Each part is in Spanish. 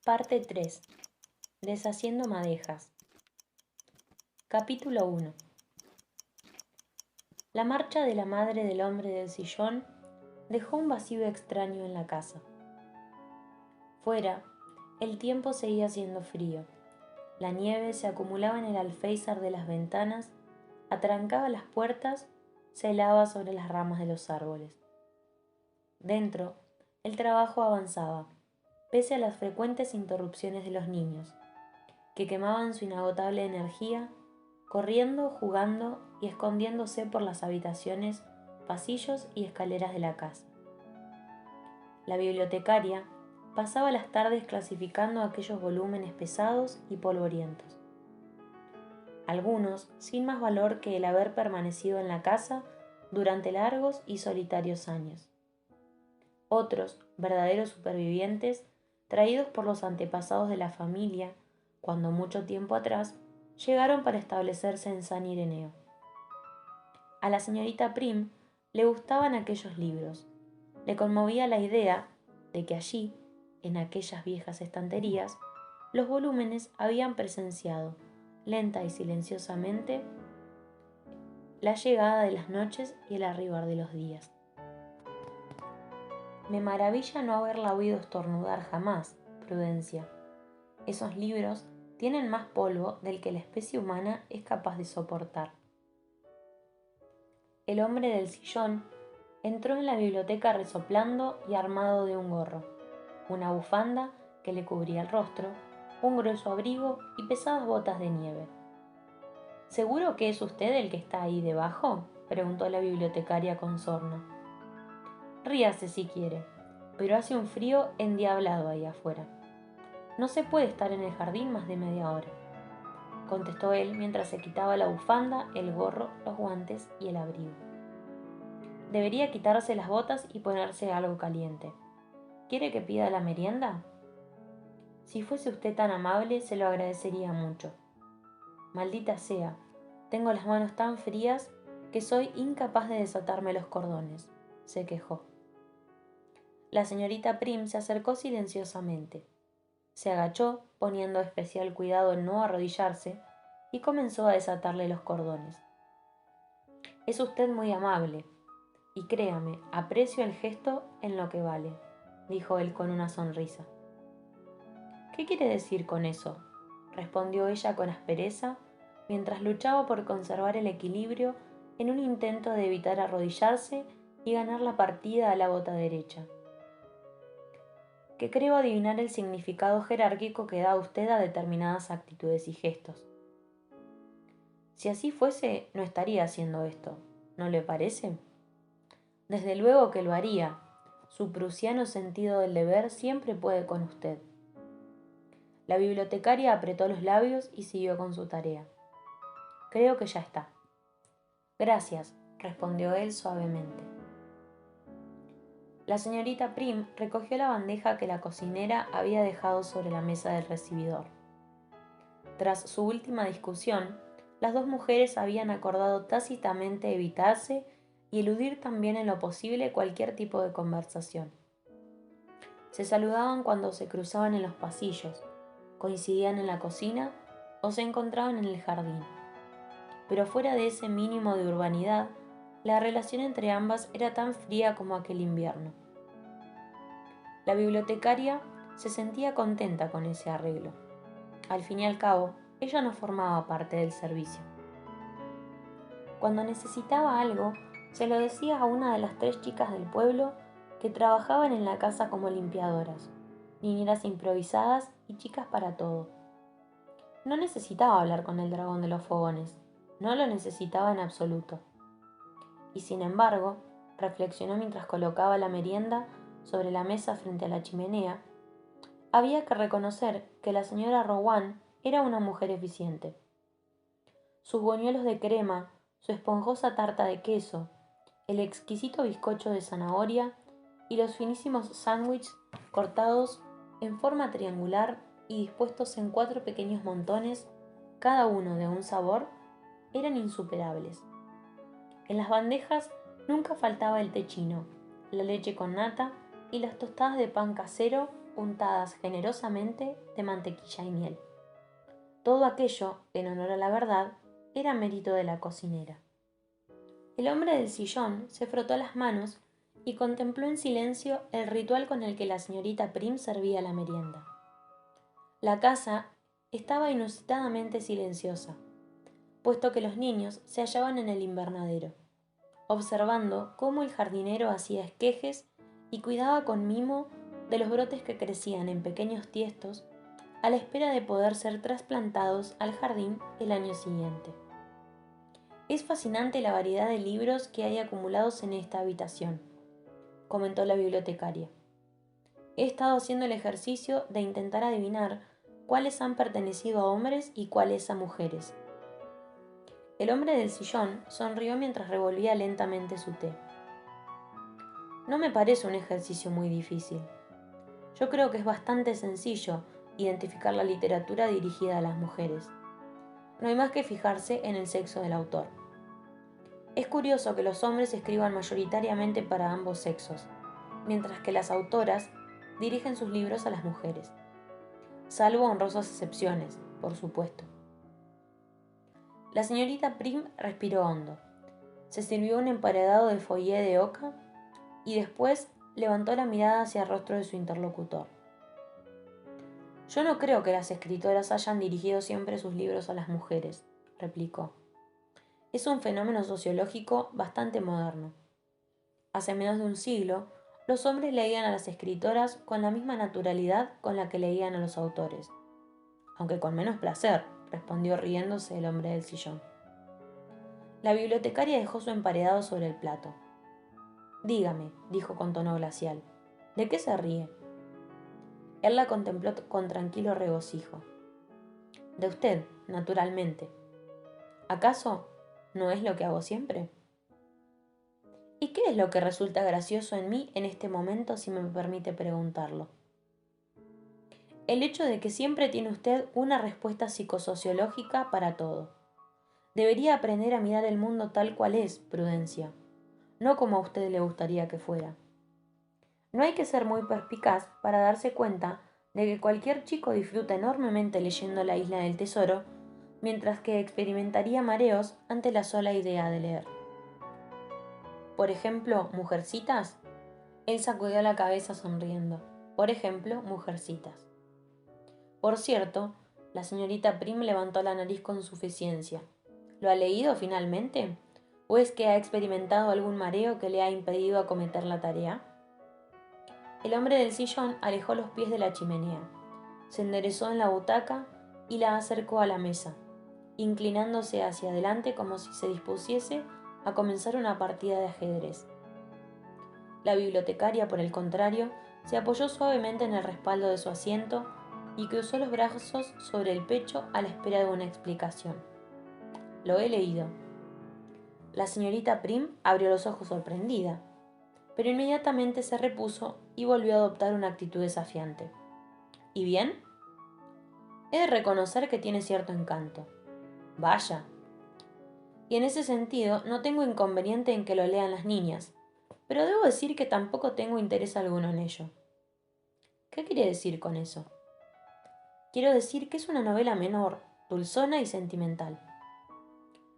Parte 3. Deshaciendo madejas. Capítulo 1. La marcha de la madre del hombre del sillón dejó un vacío extraño en la casa. Fuera, el tiempo seguía siendo frío. La nieve se acumulaba en el alféizar de las ventanas, atrancaba las puertas, se helaba sobre las ramas de los árboles. Dentro, el trabajo avanzaba, pese a las frecuentes interrupciones de los niños, que quemaban su inagotable energía, corriendo, jugando y escondiéndose por las habitaciones, pasillos y escaleras de la casa. La bibliotecaria pasaba las tardes clasificando aquellos volúmenes pesados y polvorientos, algunos sin más valor que el haber permanecido en la casa durante largos y solitarios años, otros verdaderos supervivientes traídos por los antepasados de la familia cuando mucho tiempo atrás llegaron para establecerse en San Ireneo. A la señorita Prim le gustaban aquellos libros, le conmovía la idea de que allí, en aquellas viejas estanterías, los volúmenes habían presenciado, lenta y silenciosamente, la llegada de las noches y el arribar de los días. Me maravilla no haberla oído estornudar jamás, Prudencia. Esos libros tienen más polvo del que la especie humana es capaz de soportar. El hombre del sillón entró en la biblioteca resoplando y armado de un gorro, una bufanda que le cubría el rostro, un grueso abrigo y pesadas botas de nieve. ¿Seguro que es usted el que está ahí debajo?, preguntó la bibliotecaria con sorna. Ríase si quiere, pero hace un frío endiablado ahí afuera. No se puede estar en el jardín más de media hora, contestó él mientras se quitaba la bufanda, el gorro, los guantes y el abrigo. Debería quitarse las botas y ponerse algo caliente. ¿Quiere que pida la merienda? Si fuese usted tan amable, se lo agradecería mucho. Maldita sea, tengo las manos tan frías que soy incapaz de desatarme los cordones, se quejó. La señorita Prim se acercó silenciosamente. Se agachó, poniendo especial cuidado en no arrodillarse, y comenzó a desatarle los cordones. Es usted muy amable, y créame, aprecio el gesto en lo que vale, dijo él con una sonrisa. ¿Qué quiere decir con eso?, respondió ella con aspereza, mientras luchaba por conservar el equilibrio en un intento de evitar arrodillarse y ganar la partida a la bota derecha. Que creo adivinar el significado jerárquico que da usted a determinadas actitudes y gestos. Si así fuese, no estaría haciendo esto, ¿no le parece? Desde luego que lo haría. Su prusiano sentido del deber siempre puede con usted. La bibliotecaria apretó los labios y siguió con su tarea. Creo que ya está. Gracias, respondió él suavemente. La señorita Prim recogió la bandeja que la cocinera había dejado sobre la mesa del recibidor. Tras su última discusión, las dos mujeres habían acordado tácitamente evitarse y eludir también en lo posible cualquier tipo de conversación. Se saludaban cuando se cruzaban en los pasillos, coincidían en la cocina o se encontraban en el jardín. Pero fuera de ese mínimo de urbanidad, la relación entre ambas era tan fría como aquel invierno. La bibliotecaria se sentía contenta con ese arreglo. Al fin y al cabo, ella no formaba parte del servicio. Cuando necesitaba algo, se lo decía a una de las 3 chicas del pueblo que trabajaban en la casa como limpiadoras, niñeras improvisadas y chicas para todo. No necesitaba hablar con el dragón de los fogones, no lo necesitaba en absoluto. Y sin embargo, reflexionó mientras colocaba la merienda sobre la mesa frente a la chimenea, había que reconocer que la señora Rowan era una mujer eficiente. Sus buñuelos de crema, su esponjosa tarta de queso, el exquisito bizcocho de zanahoria y los finísimos sándwiches cortados en forma triangular y dispuestos en 4 pequeños montones, cada uno de un sabor, eran insuperables. En las bandejas nunca faltaba el té chino, la leche con nata y las tostadas de pan casero untadas generosamente de mantequilla y miel. Todo aquello, en honor a la verdad, era mérito de la cocinera. El hombre del sillón se frotó las manos y contempló en silencio el ritual con el que la señorita Prim servía la merienda. La casa estaba inusitadamente silenciosa, puesto que los niños se hallaban en el invernadero, observando cómo el jardinero hacía esquejes y cuidaba con mimo de los brotes que crecían en pequeños tiestos a la espera de poder ser trasplantados al jardín el año siguiente. Es fascinante la variedad de libros que hay acumulados en esta habitación, comentó la bibliotecaria. He estado haciendo el ejercicio de intentar adivinar cuáles han pertenecido a hombres y cuáles a mujeres. El hombre del sillón sonrió mientras revolvía lentamente su té. No me parece un ejercicio muy difícil. Yo creo que es bastante sencillo identificar la literatura dirigida a las mujeres. No hay más que fijarse en el sexo del autor. Es curioso que los hombres escriban mayoritariamente para ambos sexos, mientras que las autoras dirigen sus libros a las mujeres, salvo honrosas excepciones, por supuesto. La señorita Prim respiró hondo, se sirvió un emparedado de foillé de oca y después levantó la mirada hacia el rostro de su interlocutor. Yo no creo que las escritoras hayan dirigido siempre sus libros a las mujeres, replicó. Es un fenómeno sociológico bastante moderno. Hace menos de un siglo, los hombres leían a las escritoras con la misma naturalidad con la que leían a los autores. Aunque con menos placer, respondió riéndose el hombre del sillón. La bibliotecaria dejó su emparedado sobre el plato. Dígame, dijo con tono glacial, ¿de qué se ríe? Él la contempló con tranquilo regocijo. De usted, naturalmente. ¿Acaso no es lo que hago siempre? ¿Y qué es lo que resulta gracioso en mí en este momento, si me permite preguntarlo? El hecho de que siempre tiene usted una respuesta psicosociológica para todo. Debería aprender a mirar el mundo tal cual es, Prudencia, no como a usted le gustaría que fuera. No hay que ser muy perspicaz para darse cuenta de que cualquier chico disfruta enormemente leyendo La Isla del Tesoro, mientras que experimentaría mareos ante la sola idea de leer. Por ejemplo, Mujercitas. Él sacudió la cabeza sonriendo. Por ejemplo, Mujercitas. Por cierto, la señorita Prim levantó la nariz con suficiencia. ¿Lo ha leído finalmente? ¿O es que ha experimentado algún mareo que le ha impedido acometer la tarea? El hombre del sillón alejó los pies de la chimenea, se enderezó en la butaca y la acercó a la mesa, inclinándose hacia adelante como si se dispusiese a comenzar una partida de ajedrez. La bibliotecaria, por el contrario, se apoyó suavemente en el respaldo de su asiento y cruzó los brazos sobre el pecho a la espera de una explicación. Lo he leído. La señorita Prim abrió los ojos sorprendida, pero inmediatamente se repuso y volvió a adoptar una actitud desafiante. ¿Y bien? He de reconocer que tiene cierto encanto. Vaya. Y en ese sentido no tengo inconveniente en que lo lean las niñas, pero debo decir que tampoco tengo interés alguno en ello. ¿Qué quiere decir con eso? Quiero decir que es una novela menor, dulzona y sentimental.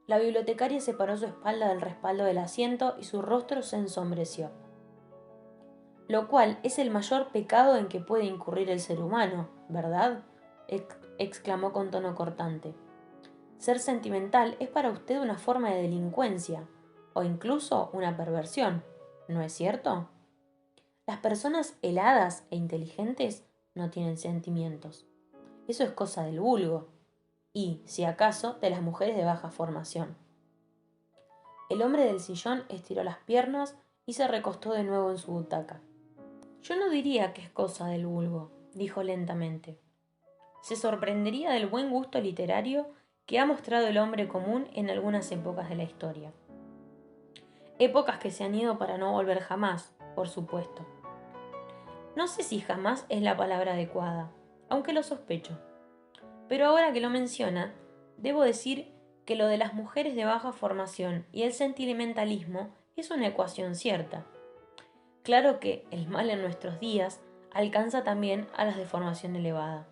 La bibliotecaria separó su espalda del respaldo del asiento y su rostro se ensombreció. Lo cual es el mayor pecado en que puede incurrir el ser humano, ¿verdad? Exclamó con tono cortante. Ser sentimental es para usted una forma de delincuencia, o incluso una perversión, ¿no es cierto? Las personas heladas e inteligentes no tienen sentimientos. Eso es cosa del vulgo, y, si acaso, de las mujeres de baja formación. El hombre del sillón estiró las piernas y se recostó de nuevo en su butaca. Yo no diría que es cosa del vulgo, dijo lentamente. Se sorprendería del buen gusto literario que ha mostrado el hombre común en algunas épocas de la historia. Épocas que se han ido para no volver jamás, por supuesto. No sé si jamás es la palabra adecuada, aunque lo sospecho. Pero ahora que lo menciona, debo decir que lo de las mujeres de baja formación y el sentimentalismo es una ecuación cierta. Claro que el mal en nuestros días alcanza también a la deformación elevada.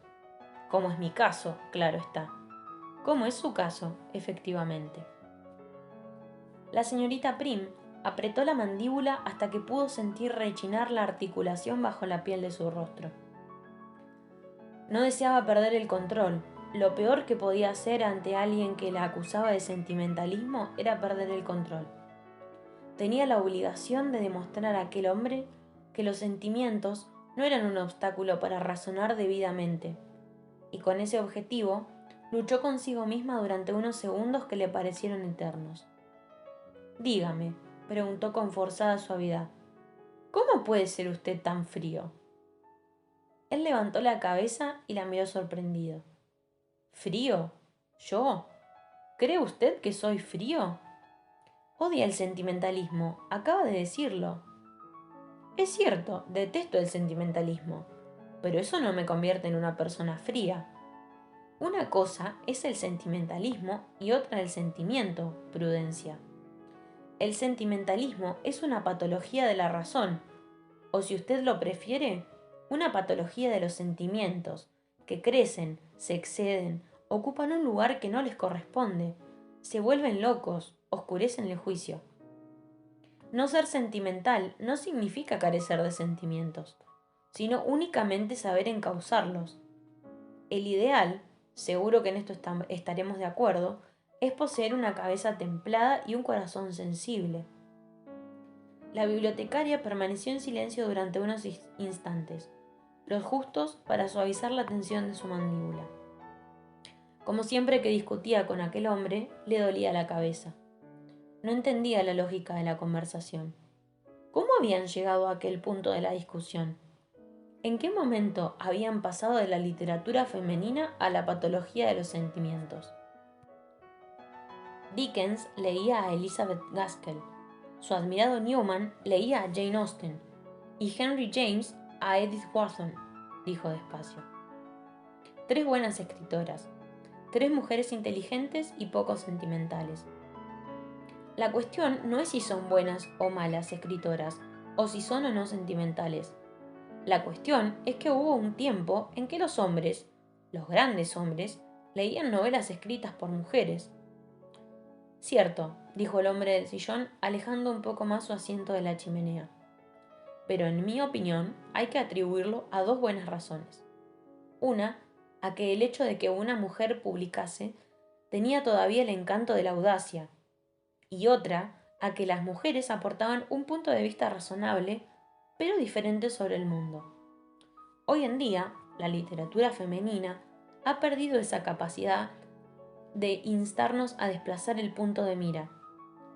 Como es mi caso, claro está. Como es su caso, efectivamente. La señorita Prim apretó la mandíbula hasta que pudo sentir rechinar la articulación bajo la piel de su rostro. No deseaba perder el control. Lo peor que podía hacer ante alguien que la acusaba de sentimentalismo era perder el control. Tenía la obligación de demostrar a aquel hombre que los sentimientos no eran un obstáculo para razonar debidamente, y con ese objetivo luchó consigo misma durante unos segundos que le parecieron eternos. Dígame, preguntó con forzada suavidad, ¿cómo puede ser usted tan frío? Él levantó la cabeza y la miró sorprendido. ¿Frío? ¿Yo? ¿Cree usted que soy frío? Odia el sentimentalismo, acaba de decirlo. Es cierto, detesto el sentimentalismo, pero eso no me convierte en una persona fría. Una cosa es el sentimentalismo y otra el sentimiento, Prudencia. El sentimentalismo es una patología de la razón, o si usted lo prefiere, una patología de los sentimientos, que crecen, se exceden, ocupan un lugar que no les corresponde, se vuelven locos, oscurecen el juicio. No ser sentimental no significa carecer de sentimientos, sino únicamente saber encauzarlos. El ideal, seguro que en esto estaremos de acuerdo, es poseer una cabeza templada y un corazón sensible. La bibliotecaria permaneció en silencio durante unos instantes, los justos para suavizar la tensión de su mandíbula. Como siempre que discutía con aquel hombre, le dolía la cabeza. No entendía la lógica de la conversación. ¿Cómo habían llegado a aquel punto de la discusión? ¿En qué momento habían pasado de la literatura femenina a la patología de los sentimientos? Dickens leía a Elizabeth Gaskell, su admirado Newman leía a Jane Austen y Henry James a Edith Wharton, dijo despacio. 3 buenas escritoras, 3 mujeres inteligentes y poco sentimentales. La cuestión no es si son buenas o malas escritoras, o si son o no sentimentales. La cuestión es que hubo un tiempo en que los hombres, los grandes hombres, leían novelas escritas por mujeres. Cierto, dijo el hombre del sillón, alejando un poco más su asiento de la chimenea. Pero en mi opinión hay que atribuirlo a 2 buenas razones. Una, a que el hecho de que una mujer publicase tenía todavía el encanto de la audacia, y otra, a que las mujeres aportaban un punto de vista razonable, pero diferente sobre el mundo. Hoy en día, la literatura femenina ha perdido esa capacidad de instarnos a desplazar el punto de mira,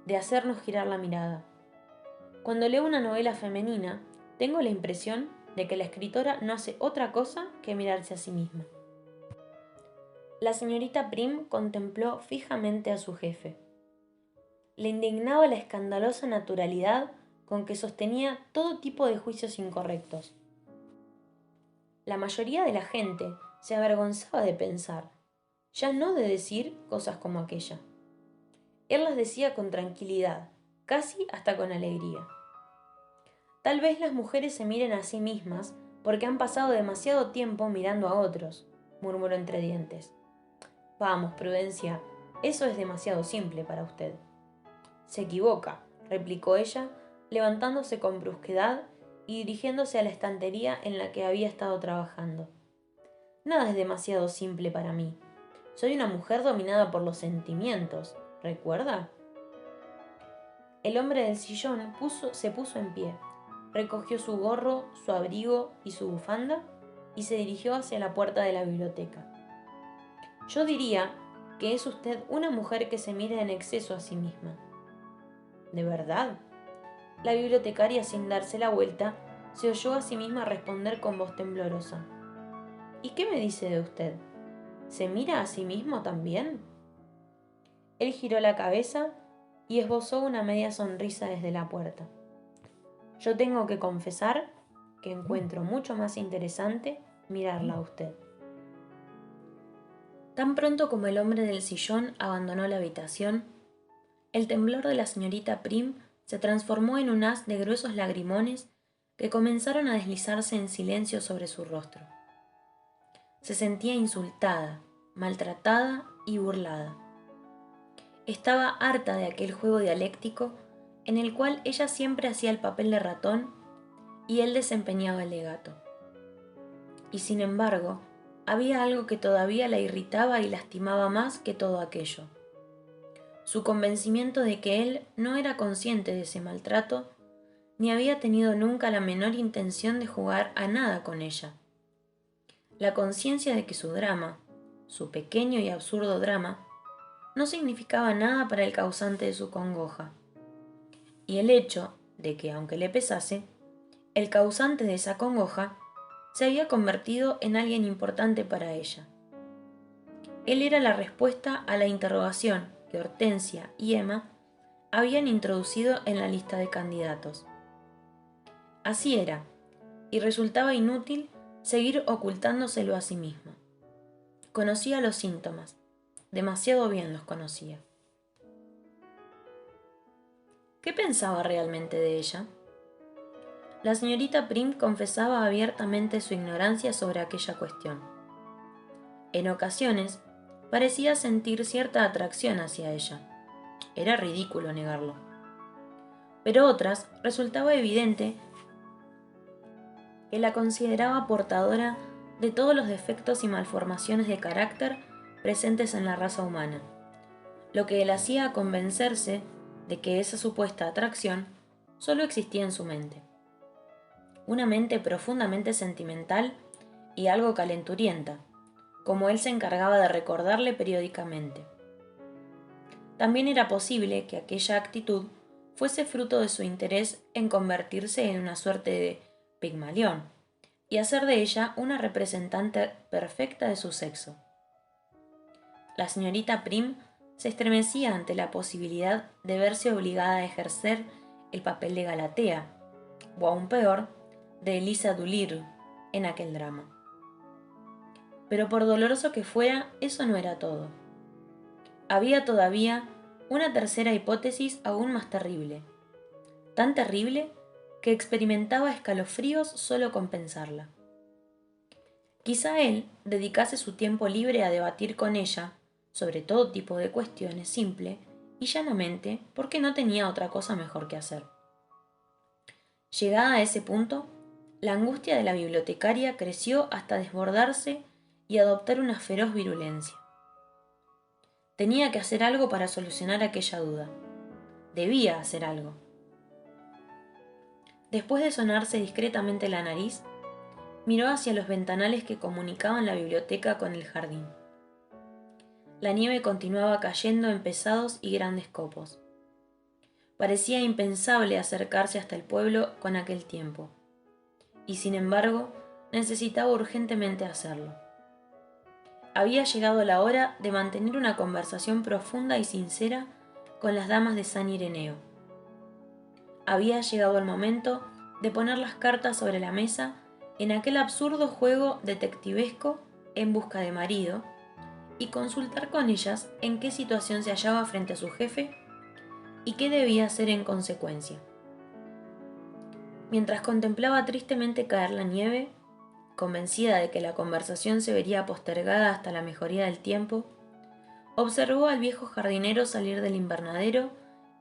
de hacernos girar la mirada. Cuando leo una novela femenina, tengo la impresión de que la escritora no hace otra cosa que mirarse a sí misma. La señorita Prim contempló fijamente a su jefe. Le indignaba la escandalosa naturalidad con que sostenía todo tipo de juicios incorrectos. La mayoría de la gente se avergonzaba de pensar, ya no de decir cosas como aquella. Él las decía con tranquilidad, casi hasta con alegría. Tal vez las mujeres se miren a sí mismas porque han pasado demasiado tiempo mirando a otros, murmuró entre dientes. Vamos, Prudencia, eso es demasiado simple para usted. Se equivoca, replicó ella, levantándose con brusquedad y dirigiéndose a la estantería en la que había estado trabajando. Nada es demasiado simple para mí. Soy una mujer dominada por los sentimientos, ¿recuerda? El hombre del sillón se puso en pie, recogió su gorro, su abrigo y su bufanda y se dirigió hacia la puerta de la biblioteca. Yo diría que es usted una mujer que se mira en exceso a sí misma. ¿De verdad? La bibliotecaria, sin darse la vuelta, se oyó a sí misma responder con voz temblorosa. ¿Y qué me dice de usted? ¿Se mira a sí mismo también? Él giró la cabeza y esbozó una media sonrisa desde la puerta. Yo tengo que confesar que encuentro mucho más interesante mirarla a usted. Tan pronto como el hombre del sillón abandonó la habitación, el temblor de la señorita Prim se transformó en un haz de gruesos lagrimones que comenzaron a deslizarse en silencio sobre su rostro. Se sentía insultada, maltratada y burlada. Estaba harta de aquel juego dialéctico en el cual ella siempre hacía el papel de ratón y él desempeñaba el de gato. Y sin embargo, había algo que todavía la irritaba y lastimaba más que todo aquello. Su convencimiento de que él no era consciente de ese maltrato, ni había tenido nunca la menor intención de jugar a nada con ella. La conciencia de que su drama, su pequeño y absurdo drama, no significaba nada para el causante de su congoja. Y el hecho de que, aunque le pesase, el causante de esa congoja se había convertido en alguien importante para ella. Él era la respuesta a la interrogación que Hortensia y Emma habían introducido en la lista de candidatos. Así era, y resultaba inútil seguir ocultándoselo a sí mismo. Conocía los síntomas, demasiado bien los conocía. ¿Qué pensaba realmente de ella? La señorita Prim confesaba abiertamente su ignorancia sobre aquella cuestión. En ocasiones, parecía sentir cierta atracción hacia ella. Era ridículo negarlo. Pero otras resultaba evidente que la consideraba portadora de todos los defectos y malformaciones de carácter presentes en la raza humana, lo que la hacía convencerse de que esa supuesta atracción solo existía en su mente. Una mente profundamente sentimental y algo calenturienta, como él se encargaba de recordarle periódicamente. También era posible que aquella actitud fuese fruto de su interés en convertirse en una suerte de Pigmalión y hacer de ella una representante perfecta de su sexo. La señorita Prim se estremecía ante la posibilidad de verse obligada a ejercer el papel de Galatea, o aún peor, de Elisa Doolittle en aquel drama. Pero por doloroso que fuera, eso no era todo. Había todavía una tercera hipótesis aún más terrible, tan terrible que experimentaba escalofríos solo con pensarla. Quizá él dedicase su tiempo libre a debatir con ella sobre todo tipo de cuestiones simple y llanamente porque no tenía otra cosa mejor que hacer. Llegada a ese punto, la angustia de la bibliotecaria creció hasta desbordarse y adoptar una feroz virulencia. Tenía que hacer algo para solucionar aquella duda. Debía hacer algo. Después de sonarse discretamente la nariz, miró hacia los ventanales que comunicaban la biblioteca con el jardín. La nieve continuaba cayendo en pesados y grandes copos. Parecía impensable acercarse hasta el pueblo con aquel tiempo, y sin embargo necesitaba urgentemente hacerlo. Había llegado la hora de mantener una conversación profunda y sincera con las damas de San Ireneo. Había llegado el momento de poner las cartas sobre la mesa en aquel absurdo juego detectivesco en busca de marido y consultar con ellas en qué situación se hallaba frente a su jefe y qué debía hacer en consecuencia. Mientras contemplaba tristemente caer la nieve, convencida de que la conversación se vería postergada hasta la mejoría del tiempo, observó al viejo jardinero salir del invernadero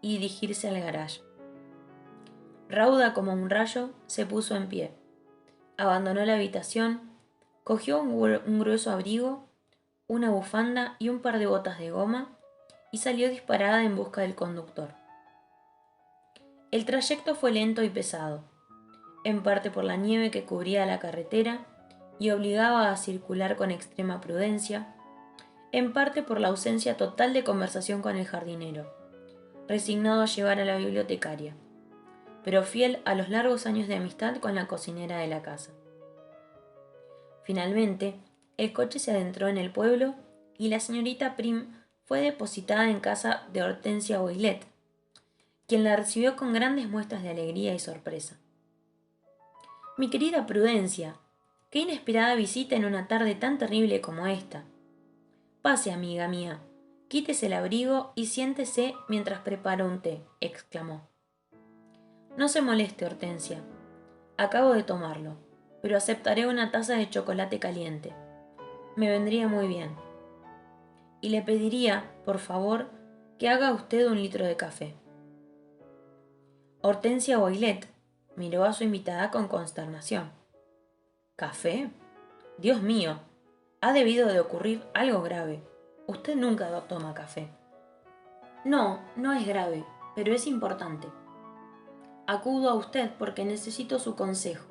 y dirigirse al garage. Rauda como un rayo, se puso en pie, abandonó la habitación, cogió un grueso abrigo, una bufanda y un par de botas de goma y salió disparada en busca del conductor. El trayecto fue lento y pesado, en parte por la nieve que cubría la carretera y obligaba a circular con extrema prudencia, en parte por la ausencia total de conversación con el jardinero, resignado a llevar a la bibliotecaria, pero fiel a los largos años de amistad con la cocinera de la casa. Finalmente, el coche se adentró en el pueblo y la señorita Prim fue depositada en casa de Hortensia Boilet, quien la recibió con grandes muestras de alegría y sorpresa. Mi querida Prudencia, qué inesperada visita en una tarde tan terrible como esta. Pase, amiga mía, quítese el abrigo y siéntese mientras preparo un té, exclamó. No se moleste, Hortensia. Acabo de tomarlo, pero aceptaré una taza de chocolate caliente. Me vendría muy bien. Y le pediría, por favor, que haga usted 1 litro de café. Hortensia Boilet miró a su invitada con consternación. ¿Café? Dios mío, ha debido de ocurrir algo grave. Usted nunca toma café. No, no es grave, pero es importante. Acudo a usted porque necesito su consejo,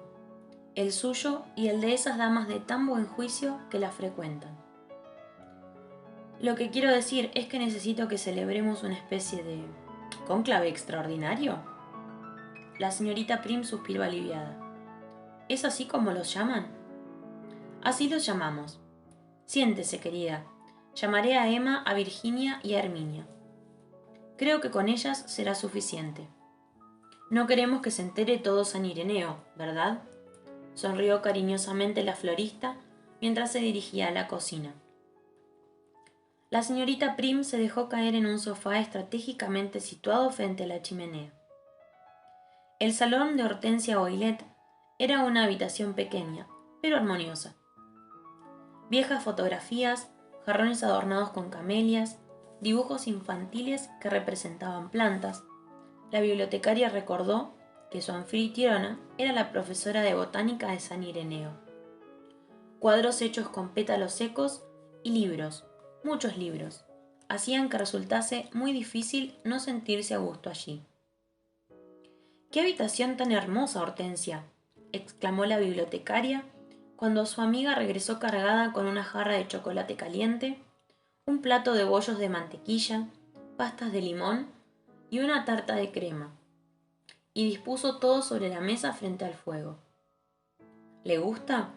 el suyo y el de esas damas de tan buen juicio que la frecuentan. Lo que quiero decir es que necesito que celebremos una especie de cónclave extraordinario. La señorita Prim suspiró aliviada. ¿Es así como los llaman? Así los llamamos. Siéntese, querida. Llamaré a Emma, a Virginia y a Herminia. Creo que con ellas será suficiente. No queremos que se entere todo San Ireneo, ¿verdad? Sonrió cariñosamente la florista mientras se dirigía a la cocina. La señorita Prim se dejó caer en un sofá estratégicamente situado frente a la chimenea. El salón de Hortensia Boilet era una habitación pequeña, pero armoniosa. Viejas fotografías, jarrones adornados con camelias, dibujos infantiles que representaban plantas. La bibliotecaria recordó que su anfitriona era la profesora de botánica de San Ireneo. Cuadros hechos con pétalos secos y libros, muchos libros, hacían que resultase muy difícil no sentirse a gusto allí. ¡Qué habitación tan hermosa, Hortensia!, exclamó la bibliotecaria cuando su amiga regresó cargada con una jarra de chocolate caliente, un plato de bollos de mantequilla, pastas de limón y una tarta de crema, y dispuso todo sobre la mesa frente al fuego. ¿Le gusta?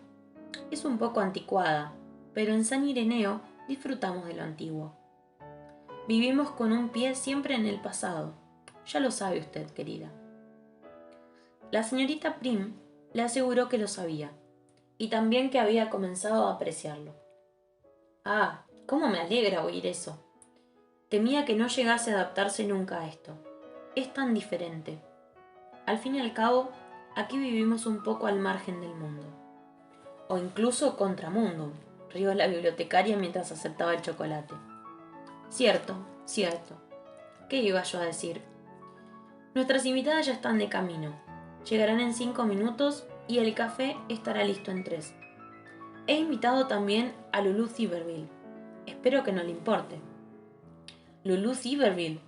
Es un poco anticuada, pero en San Ireneo disfrutamos de lo antiguo. Vivimos con un pie siempre en el pasado, ya lo sabe usted, querida. La señorita Prim le aseguró que lo sabía, y también que había comenzado a apreciarlo. Ah, cómo me alegra oír eso. Temía que no llegase a adaptarse nunca a esto. Es tan diferente. Al fin y al cabo, aquí vivimos un poco al margen del mundo. O incluso contramundo, rió la bibliotecaria mientras aceptaba el chocolate. Cierto, cierto. ¿Qué iba yo a decir? Nuestras invitadas ya están de camino. Llegarán en 5 minutos y el café estará listo en 3. He invitado también a Lulu Thiberville. Espero que no le importe. Lulu Thiberville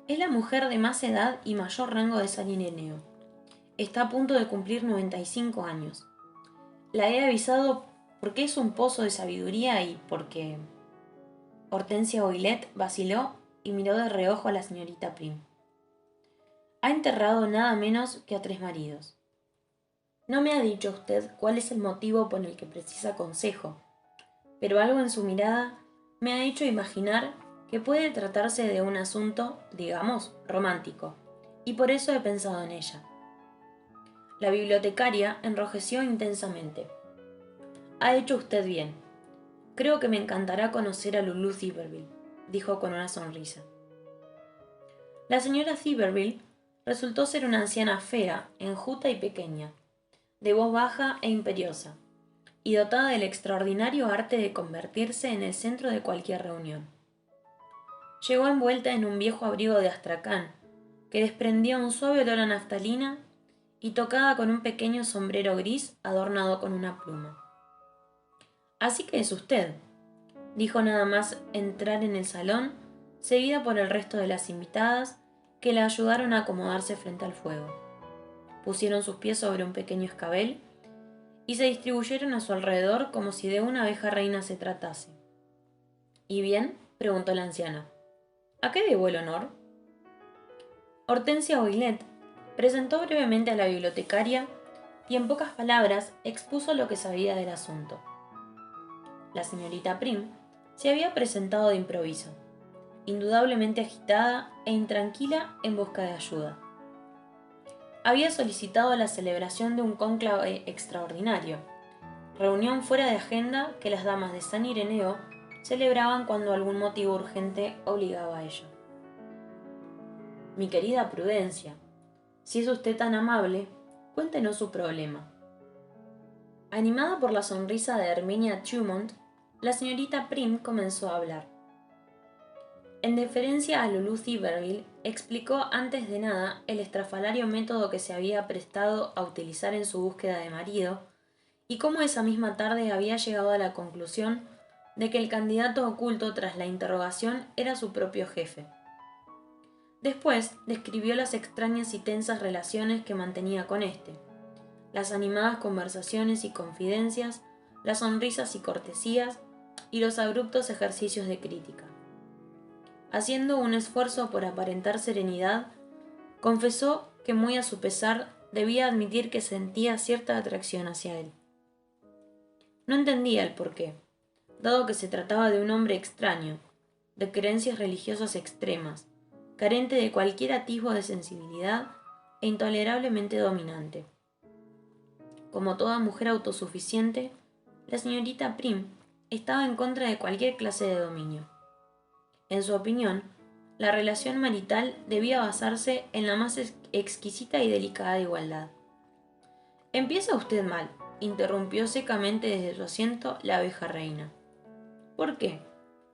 es la mujer de más edad y mayor rango de San Ireneo. Está a punto de cumplir 95 años. La he avisado porque es un pozo de sabiduría y porque... Hortensia Boilet vaciló y miró de reojo a la señorita Prim. Ha enterrado nada menos que a 3 maridos. No me ha dicho usted cuál es el motivo por el que precisa consejo, pero algo en su mirada me ha hecho imaginar que puede tratarse de un asunto, digamos, romántico, y por eso he pensado en ella. La bibliotecaria enrojeció intensamente. Ha hecho usted bien. Creo que me encantará conocer a Lulu Thiberville, dijo con una sonrisa. La señora Thiberville resultó ser una anciana fea, enjuta y pequeña, de voz baja e imperiosa, y dotada del extraordinario arte de convertirse en el centro de cualquier reunión. Llegó envuelta en un viejo abrigo de astracán, que desprendía un suave olor a naftalina, y tocada con un pequeño sombrero gris adornado con una pluma. Así que es usted, dijo nada más entrar en el salón, seguida por el resto de las invitadas, que la ayudaron a acomodarse frente al fuego. Pusieron sus pies sobre un pequeño escabel y se distribuyeron a su alrededor como si de una abeja reina se tratase. ¿Y bien?, preguntó la anciana. ¿A qué debo el honor? Hortensia Boilet presentó brevemente a la bibliotecaria y en pocas palabras expuso lo que sabía del asunto. La señorita Prim se había presentado de improviso, indudablemente agitada e intranquila en busca de ayuda. Había solicitado la celebración de un cónclave extraordinario, reunión fuera de agenda que las damas de San Ireneo celebraban cuando algún motivo urgente obligaba a ello. Mi querida Prudencia, si es usted tan amable, Cuéntenos su problema. Animada por la sonrisa de Herminia Dumont, la señorita Prim comenzó a hablar. En deferencia a Lulu Thiberville, explicó antes de nada el estrafalario método que se había prestado a utilizar en su búsqueda de marido y cómo esa misma tarde había llegado a la conclusión de que el candidato oculto tras la interrogación era su propio jefe. Después describió las extrañas y tensas relaciones que mantenía con éste, las animadas conversaciones y confidencias, las sonrisas y cortesías, y los abruptos ejercicios de crítica. Haciendo un esfuerzo por aparentar serenidad, confesó que muy a su pesar debía admitir que sentía cierta atracción hacia él. No entendía el porqué, dado que se trataba de un hombre extraño, de creencias religiosas extremas, carente de cualquier atisbo de sensibilidad e intolerablemente dominante. Como toda mujer autosuficiente, la señorita Prim estaba en contra de cualquier clase de dominio. En su opinión, la relación marital debía basarse en la más exquisita y delicada igualdad. «Empieza usted mal», interrumpió secamente desde su asiento la abeja reina. «¿Por qué?»,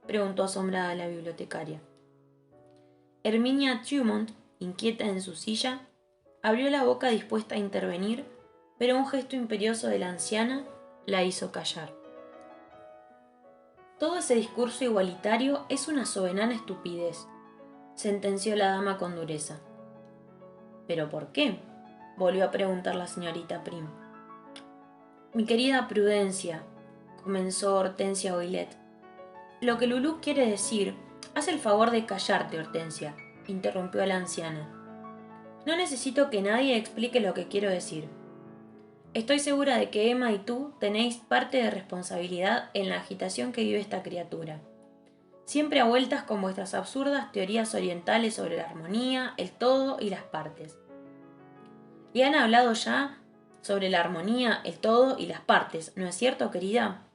preguntó asombrada la bibliotecaria. Herminia Dumont, inquieta en su silla, abrió la boca dispuesta a intervenir, pero un gesto imperioso de la anciana la hizo callar. «Todo ese discurso igualitario es una soberana estupidez», sentenció la dama con dureza. «¿Pero por qué?», volvió a preguntar la señorita Prim. «Mi querida Prudencia», comenzó Hortensia Oilet. «Lo que Lulú quiere decir...» «Haz el favor de callarte, Hortensia», interrumpió la anciana. «No necesito que nadie explique lo que quiero decir. Estoy segura de que Emma y tú tenéis parte de responsabilidad en la agitación que vive esta criatura. Siempre a vueltas con vuestras absurdas teorías orientales sobre la armonía, el todo y las partes. Y han hablado ya sobre la armonía, el todo y las partes, ¿no es cierto, querida?».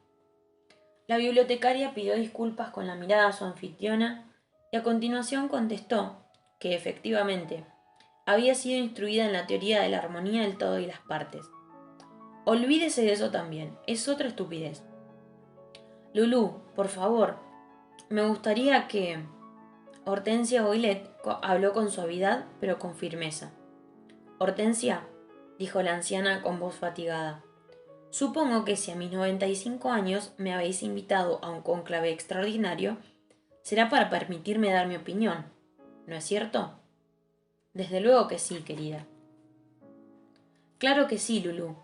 La bibliotecaria pidió disculpas con la mirada a su anfitriona y a continuación contestó que, efectivamente, había sido instruida en la teoría de la armonía, el todo y las partes. «Olvídese de eso también, es otra estupidez». «Lulú, por favor, me gustaría que...». Hortensia Oilet habló con suavidad, pero con firmeza. «Hortensia», dijo la anciana con voz fatigada, «supongo que si a mis 95 años me habéis invitado a un cónclave extraordinario, será para permitirme dar mi opinión, ¿no es cierto?». «Desde luego que sí, querida». «Claro que sí, Lulú»,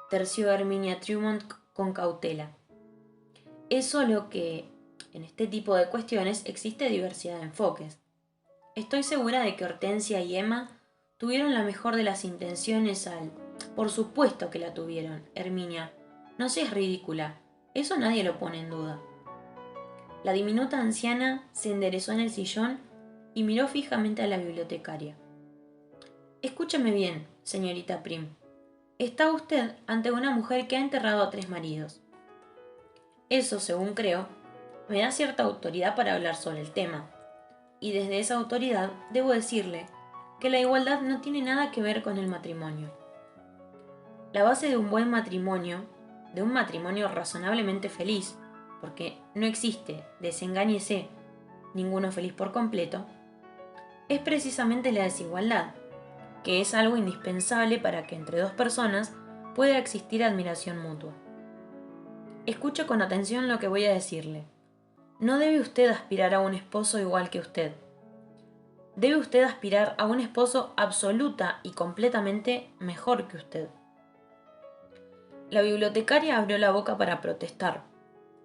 terció Herminia Dumont con cautela. «Es solo que, en este tipo de cuestiones, existe diversidad de enfoques. Estoy segura de que Hortensia y Emma tuvieron la mejor de las intenciones al... Por supuesto que la tuvieron, Herminia. No seas ridícula. Eso nadie lo pone en duda». La diminuta anciana se enderezó en el sillón y miró fijamente a la bibliotecaria. «Escúcheme bien, señorita Prim. Está usted ante una mujer que ha enterrado a 3 maridos. Eso, según creo, me da cierta autoridad para hablar sobre el tema. Y desde esa autoridad debo decirle que la igualdad no tiene nada que ver con el matrimonio. La base de un buen matrimonio, de un matrimonio razonablemente feliz, porque no existe, desengáñese, ninguno feliz por completo, es precisamente la desigualdad, que es algo indispensable para que entre 2 personas pueda existir admiración mutua. Escuche con atención lo que voy a decirle. No debe usted aspirar a un esposo igual que usted. Debe usted aspirar a un esposo absoluta y completamente mejor que usted». La bibliotecaria abrió la boca para protestar,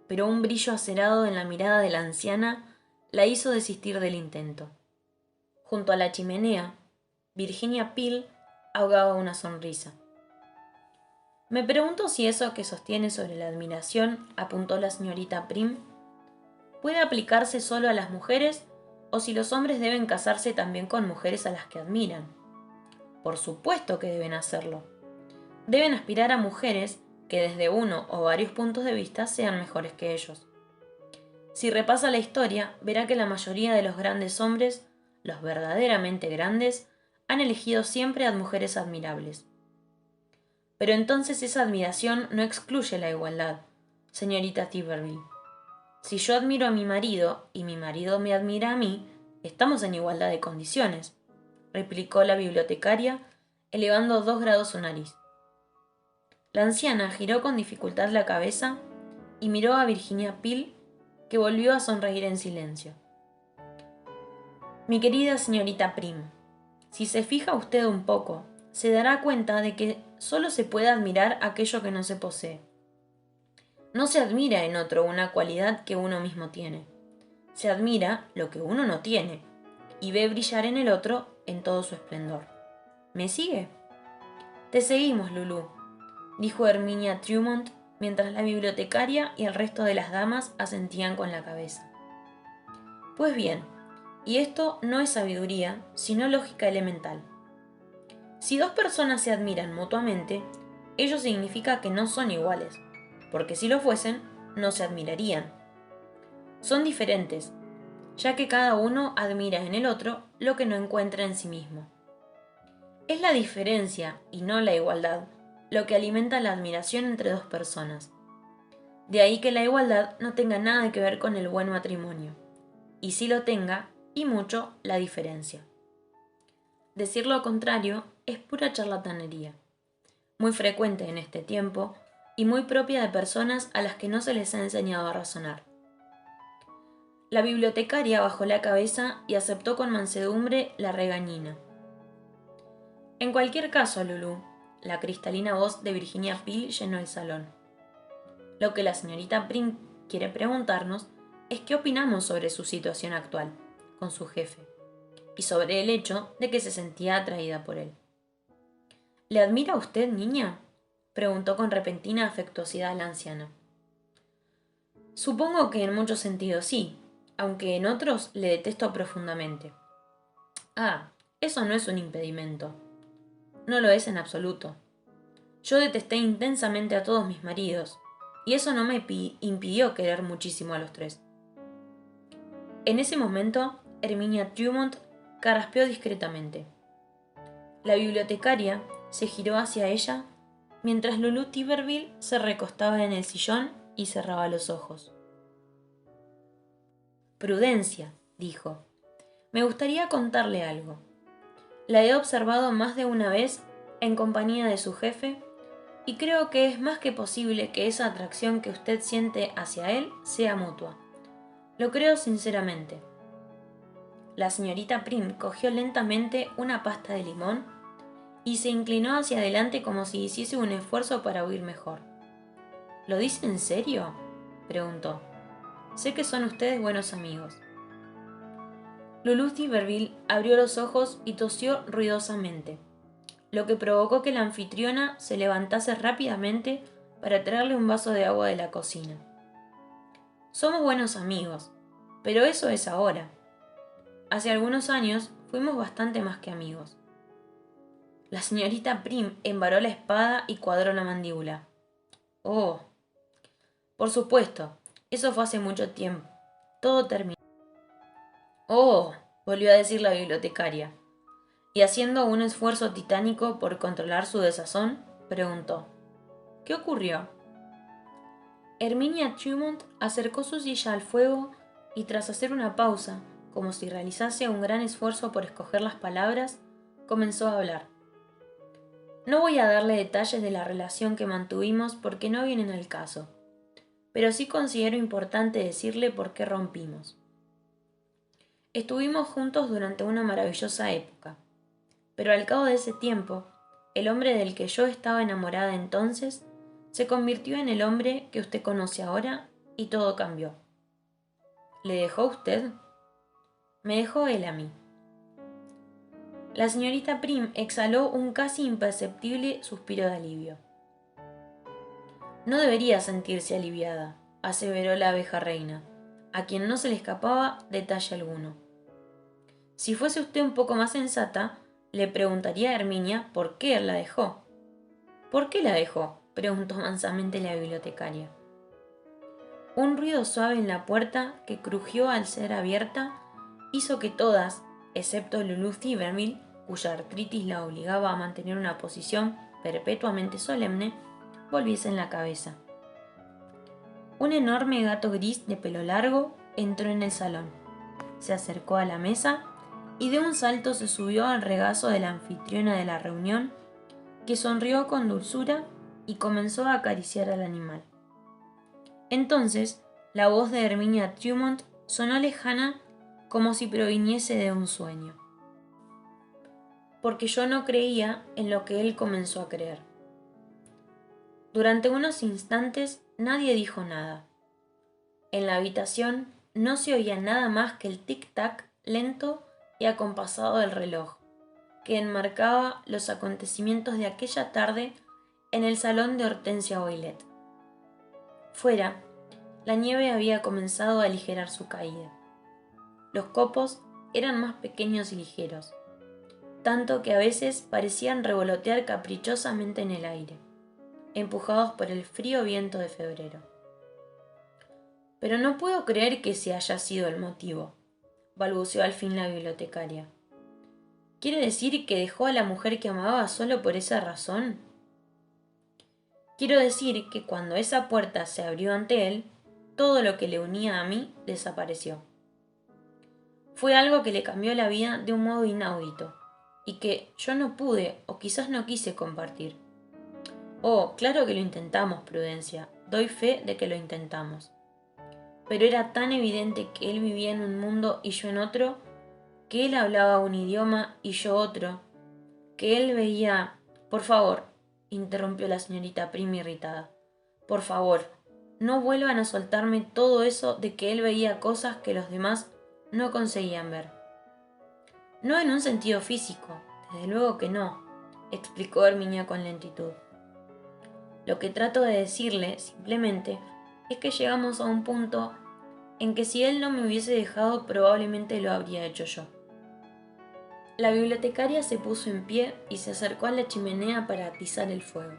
pero un brillo acerado en la mirada de la anciana la hizo desistir del intento. Junto a la chimenea, Virginia Peel ahogaba una sonrisa. «Me pregunto si eso que sostiene sobre la admiración», apuntó la señorita Prim, «puede aplicarse solo a las mujeres o si los hombres deben casarse también con mujeres a las que admiran. Por supuesto que deben hacerlo. Deben aspirar a mujeres que desde uno o varios puntos de vista sean mejores que ellos. Si repasa la historia, verá que la mayoría de los grandes hombres, los verdaderamente grandes, han elegido siempre a mujeres admirables. Pero entonces esa admiración no excluye la igualdad, señorita Tiberville. Si yo admiro a mi marido y mi marido me admira a mí, estamos en igualdad de condiciones, replicó la bibliotecaria, elevando 2 grados su nariz. La anciana giró con dificultad la cabeza y miró a Virginia Peel, que volvió a sonreír en silencio. Mi querida señorita Prim, si se fija usted un poco, se dará cuenta de que solo se puede admirar aquello que no se posee. No se admira en otro una cualidad que uno mismo tiene. Se admira lo que uno no tiene y ve brillar en el otro en todo su esplendor. ¿Me sigue? Te seguimos, Lulú, dijo Herminia Tremont mientras la bibliotecaria y el resto de las damas asentían con la cabeza. Pues bien, y esto no es sabiduría, sino lógica elemental. Si 2 personas se admiran mutuamente, ello significa que no son iguales, porque si lo fuesen, no se admirarían. Son diferentes, ya que cada uno admira en el otro lo que no encuentra en sí mismo. Es la diferencia, y no la igualdad, lo que alimenta la admiración entre 2 personas. De ahí que la igualdad no tenga nada que ver con el buen matrimonio, y si lo tenga, y mucho, la diferencia. Decir lo contrario es pura charlatanería, muy frecuente en este tiempo y muy propia de personas a las que no se les ha enseñado a razonar. La bibliotecaria bajó la cabeza y aceptó con mansedumbre la regañina. En cualquier caso, Lulú, la cristalina voz de Virginia Peel llenó el salón. Lo que la señorita Prim quiere preguntarnos es qué opinamos sobre su situación actual, con su jefe, y sobre el hecho de que se sentía atraída por él. ¿Le admira a usted, niña?, preguntó con repentina afectuosidad la anciana. Supongo que en muchos sentidos sí, aunque en otros le detesto profundamente. Ah, eso no es un impedimento. No lo es en absoluto. Yo detesté intensamente a todos mis maridos, y eso no me impidió querer muchísimo a los 3. En ese momento, Herminia Tremont carraspeó discretamente. La bibliotecaria se giró hacia ella, mientras Lulú Tiberville se recostaba en el sillón y cerraba los ojos. Prudencia, dijo. Me gustaría contarle algo. La he observado más de una vez en compañía de su jefe y creo que es más que posible que esa atracción que usted siente hacia él sea mutua. Lo creo sinceramente. La señorita Prim cogió lentamente una pasta de limón y se inclinó hacia adelante como si hiciese un esfuerzo para oír mejor. ¿Lo dice en serio?, preguntó. Sé que son ustedes buenos amigos. Lulú Tiberville abrió los ojos y tosió ruidosamente, lo que provocó que la anfitriona se levantase rápidamente para traerle un vaso de agua de la cocina. Somos buenos amigos, pero eso es ahora. Hace algunos años fuimos bastante más que amigos. La señorita Prim embaró la espada y cuadró la mandíbula. Oh, por supuesto, eso fue hace mucho tiempo. Todo terminó. Oh, volvió a decir la bibliotecaria, y haciendo un esfuerzo titánico por controlar su desazón, preguntó: ¿Qué ocurrió? Herminia Tremont acercó su silla al fuego y tras hacer una pausa, como si realizase un gran esfuerzo por escoger las palabras, comenzó a hablar. No voy a darle detalles de la relación que mantuvimos porque no vienen al caso, pero sí considero importante decirle por qué rompimos. Estuvimos juntos durante una maravillosa época, pero al cabo de ese tiempo, el hombre del que yo estaba enamorada entonces se convirtió en el hombre que usted conoce ahora y todo cambió. ¿Le dejó usted? Me dejó él a mí. La señorita Prim exhaló un casi imperceptible suspiro de alivio. No debería sentirse aliviada, aseveró la abeja reina, a quien no se le escapaba detalle alguno. Si fuese usted un poco más sensata, le preguntaría a Herminia por qué él la dejó. ¿Por qué la dejó?, preguntó mansamente la bibliotecaria. Un ruido suave en la puerta, que crujió al ser abierta, hizo que todas, excepto Lulú Tiberville, cuya artritis la obligaba a mantener una posición perpetuamente solemne, volviese en la cabeza. Un enorme gato gris de pelo largo entró en el salón, se acercó a la mesa y de un salto se subió al regazo de la anfitriona de la reunión, que sonrió con dulzura y comenzó a acariciar al animal. Entonces, la voz de Herminia Tremont sonó lejana como si proviniese de un sueño. Porque yo no creía en lo que él comenzó a creer. Durante unos instantes nadie dijo nada. En la habitación no se oía nada más que el tic-tac lento y acompasado del reloj, que enmarcaba los acontecimientos de aquella tarde en el salón de Hortensia Boilet. Fuera, la nieve había comenzado a aligerar su caída. Los copos eran más pequeños y ligeros, tanto que a veces parecían revolotear caprichosamente en el aire, empujados por el frío viento de febrero. Pero no puedo creer que ese haya sido el motivo, balbuceó al fin la bibliotecaria. ¿Quiere decir que dejó a la mujer que amaba solo por esa razón? Quiero decir que cuando esa puerta se abrió ante él, todo lo que le unía a mí desapareció. Fue algo que le cambió la vida de un modo inaudito, y que yo no pude o quizás no quise compartir. Oh, claro que lo intentamos, Prudencia, doy fe de que lo intentamos. Pero era tan evidente que él vivía en un mundo y yo en otro, que él hablaba un idioma y yo otro, que él veía... Por favor, interrumpió la señorita Prim irritada. Por favor, no vuelvan a soltarme todo eso de que él veía cosas que los demás no conseguían ver. No en un sentido físico, desde luego que no, explicó Herminia con lentitud. Lo que trato de decirle, simplemente, es que llegamos a un punto en que si él no me hubiese dejado, probablemente lo habría hecho yo. La bibliotecaria se puso en pie y se acercó a la chimenea para atizar el fuego.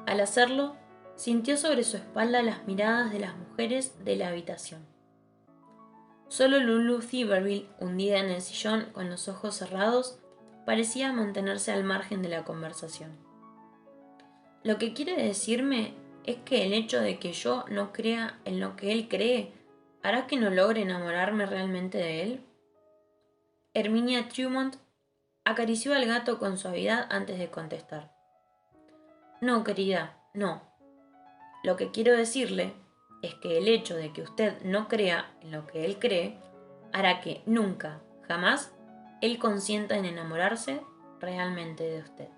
Al hacerlo, sintió sobre su espalda las miradas de las mujeres de la habitación. Solo Lulu Thiberville, hundida en el sillón con los ojos cerrados, parecía mantenerse al margen de la conversación. Lo que quiere decirme es que el hecho de que yo no crea en lo que él cree hará que no logre enamorarme realmente de él. Herminia Tremont acarició al gato con suavidad antes de contestar. No, querida, no. Lo que quiero decirle es que el hecho de que usted no crea en lo que él cree hará que nunca, jamás, él consienta en enamorarse realmente de usted.